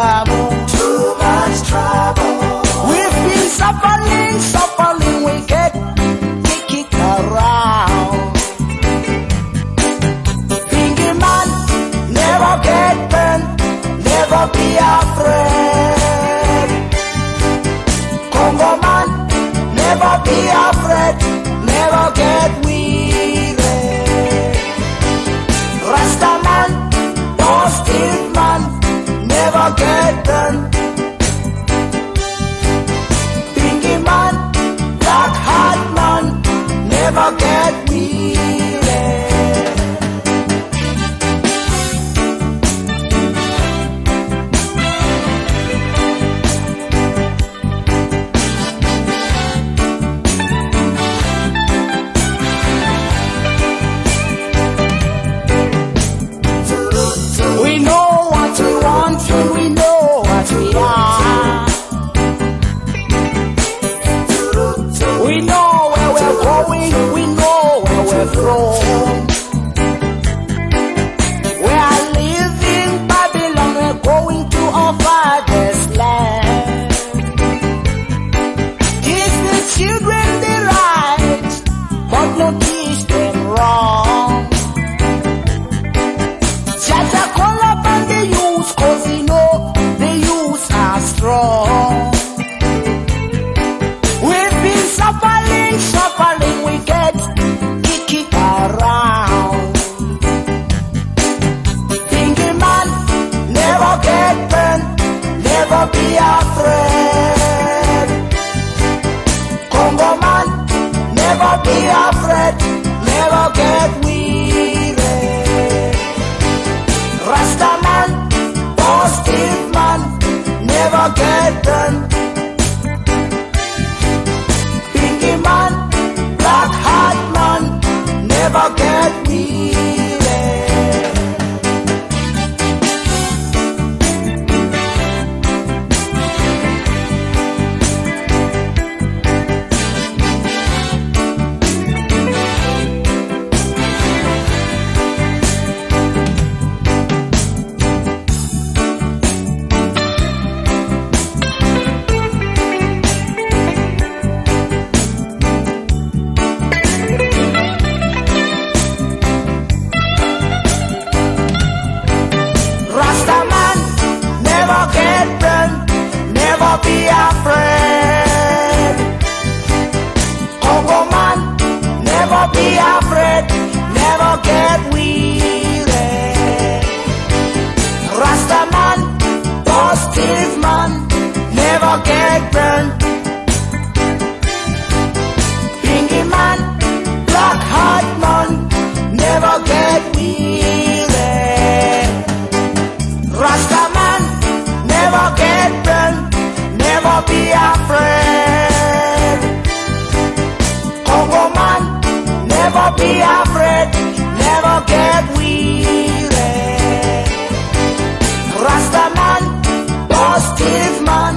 trouble. Too much trouble. We've been suffering, we get kicked around. Pinky man, never get burned, never be afraid. Congo man, never be afraid, never get weary. Rasta man, positive man, never get burned. Pinky man, black heart man, never get weary. We know what we want and we know what we are. We know where we're going, we know where we're from. We are leaving Babylon, we're going to our father's land. Teach the children the right, but not teach them wrong. Just a call up and the youth, cause we know the youth are strong. We've been suffering, we get kicked around. Pinky man, never get burned, never be afraid. Congo man, never be afraid, never get weary. Rasta man, positive man, never get burned. Pinky man, black heart man, never get weary. Rasta man, never get burned, never be afraid. Congo man, never be afraid, never get weary. Rasta man, positive man, never get burned. Pinky man, black heart man, never get weary. Rasta man, never get burned, never be afraid. Congo man, never be afraid, never get weary. Rasta man, positive man,